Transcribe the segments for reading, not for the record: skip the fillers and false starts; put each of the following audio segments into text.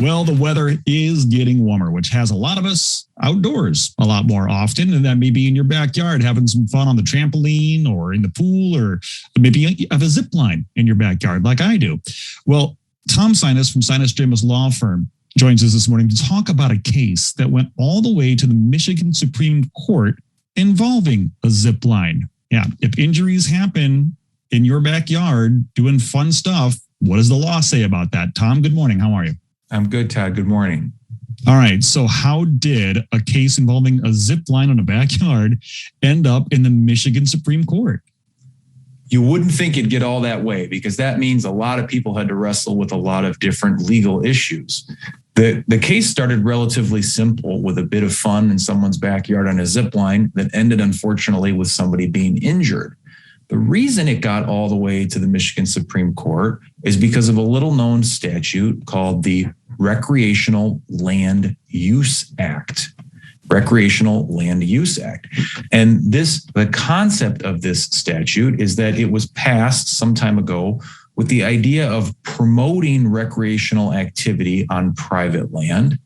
Well, the weather is getting warmer, which has a lot of us outdoors a lot more often. And that may be in your backyard, having some fun on the trampoline or in the pool, or maybe you have a zip line in your backyard like I do. Well, Tom Sinas from Sinas James Law Firm joins us this morning to talk about a case that went all the way to the Michigan Supreme Court involving a zip line. Yeah, if injuries happen in your backyard doing fun stuff, what does the law say about that? Tom, good morning. How are you? I'm good, Todd. Good morning. All right. So how did a case involving a zip line on a backyard end up in the Michigan Supreme Court? You wouldn't think it'd get all that way, because that means a lot of people had to wrestle with a lot of different legal issues. The case started relatively simple with a bit of fun in someone's backyard on a zip line that ended, unfortunately, with somebody being injured. The reason it got all the way to the Michigan Supreme Court is because of a little known statute called the Recreational Land Use Act. Recreational Land Use Act. And the concept of this statute is that it was passed some time ago with the idea of promoting recreational activity on private land.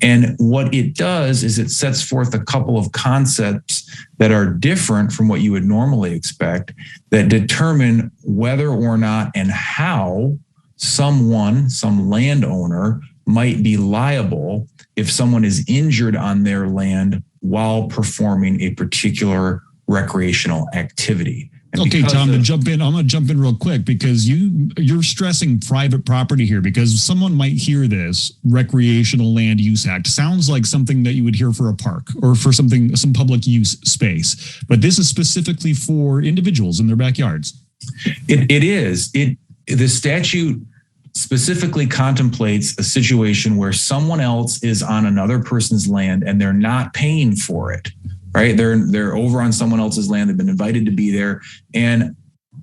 And what it does is it sets forth a couple of concepts that are different from what you would normally expect, that determine whether or not and how some landowner might be liable if someone is injured on their land while performing a particular recreational activity. Okay, Tom, I'm going to jump in real quick, because you're stressing private property here, because someone might hear this Recreational Land Use Act. Sounds like something that you would hear for a park or for some public use space. But this is specifically for individuals in their backyards. It is. The statute specifically contemplates a situation where someone else is on another person's land and they're not paying for it. Right? They're over on someone else's land. They've been invited to be there. And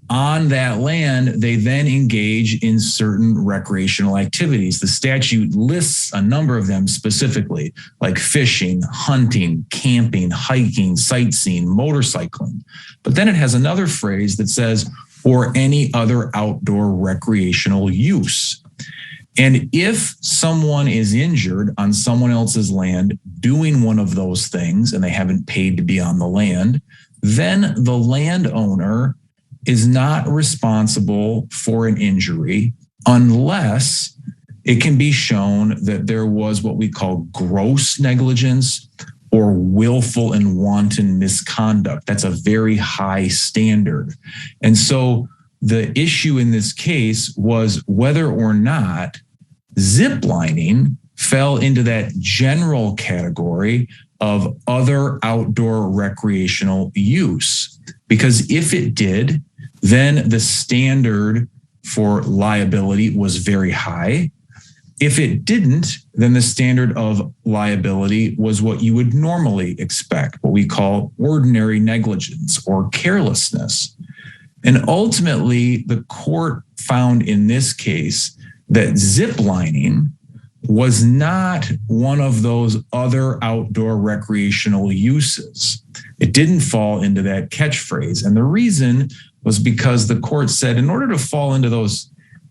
on that land, they then engage in certain recreational activities. The statute lists a number of them specifically, like fishing, hunting, camping, hiking, sightseeing, motorcycling. But then it has another phrase that says, or any other outdoor recreational use. And if someone is injured on someone else's land doing one of those things and they haven't paid to be on the land, then the landowner is not responsible for an injury unless it can be shown that there was what we call gross negligence or willful and wanton misconduct. That's a very high standard. And so the issue in this case was whether or not ziplining fell into that general category of other outdoor recreational use. Because if it did, then the standard for liability was very high. If it didn't, then the standard of liability was what you would normally expect, what we call ordinary negligence or carelessness. And ultimately, the court found in this case that ziplining was not one of those other outdoor recreational uses. It didn't fall into that catchphrase. And the reason was because the court said in order to fall into those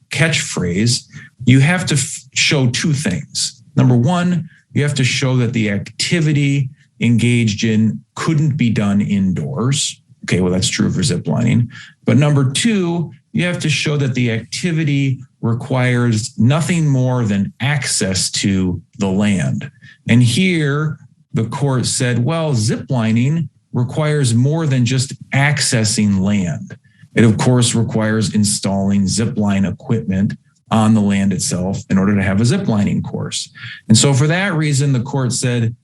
catchphrase, you have to show two things. Number one, you have to show that the activity engaged in couldn't be done indoors. Okay, well, that's true for ziplining. But number two, you have to show that the activity requires nothing more than access to the land. And here the court said, well, ziplining requires more than just accessing land. It, of course, requires installing zipline equipment on the land itself in order to have a ziplining course. And so for that reason, the court said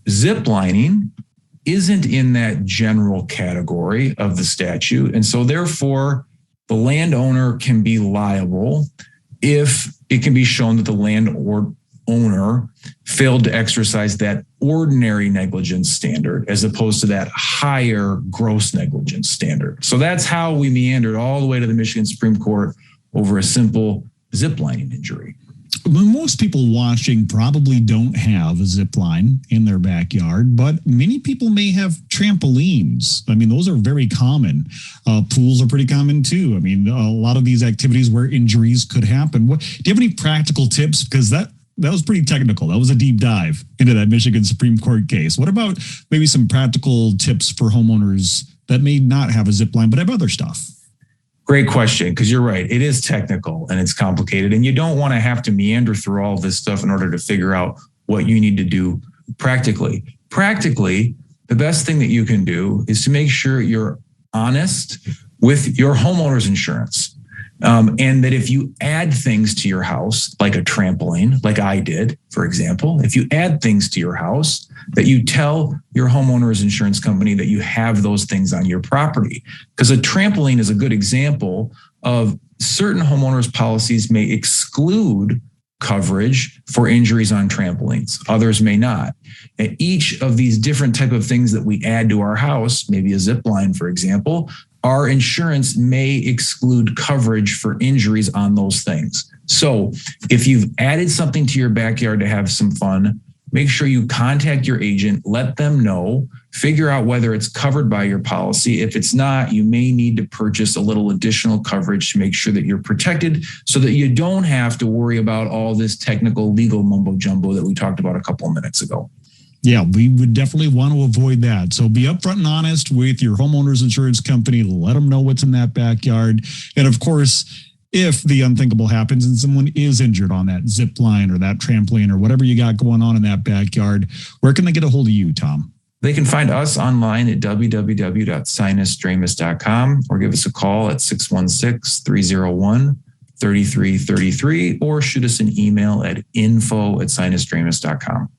ziplining isn't in that general category of the statute. And so therefore, the landowner can be liable if it can be shown that the landowner failed to exercise that ordinary negligence standard as opposed to that higher gross negligence standard. So that's how we meandered all the way to the Michigan Supreme Court over a simple ziplining injury. Most people watching probably don't have a zip line in their backyard, but many people may have trampolines. I mean, those are very common. Pools are pretty common too. I mean, a lot of these activities where injuries could happen. Do you have any practical tips? Because that was pretty technical. That was a deep dive into that Michigan Supreme Court case. What about maybe some practical tips for homeowners that may not have a zip line but have other stuff? Great question, because you're right. It is technical and it's complicated, and you don't want to have to meander through all this stuff in order to figure out what you need to do practically. Practically, the best thing that you can do is to make sure you're honest with your homeowner's insurance. And that if you add things to your house, like a trampoline, like I did, for example, if you add things to your house, that you tell your homeowner's insurance company that you have those things on your property. Because a trampoline is a good example of certain homeowners' policies may exclude coverage for injuries on trampolines. Others may not. And each of these different type of things that we add to our house, maybe a zip line, for example, our insurance may exclude coverage for injuries on those things. So if you've added something to your backyard to have some fun, make sure you contact your agent, let them know, figure out whether it's covered by your policy. If it's not, you may need to purchase a little additional coverage to make sure that you're protected so that you don't have to worry about all this technical legal mumbo jumbo that we talked about a couple of minutes ago. Yeah, we would definitely want to avoid that. So be upfront and honest with your homeowner's insurance company. Let them know what's in that backyard. And of course, if the unthinkable happens and someone is injured on that zip line or that trampoline or whatever you got going on in that backyard, where can they get a hold of you, Tom? They can find us online at www.sinusdramus.com or give us a call at 616-301-3333 or shoot us an email at info@sinusdramus.com.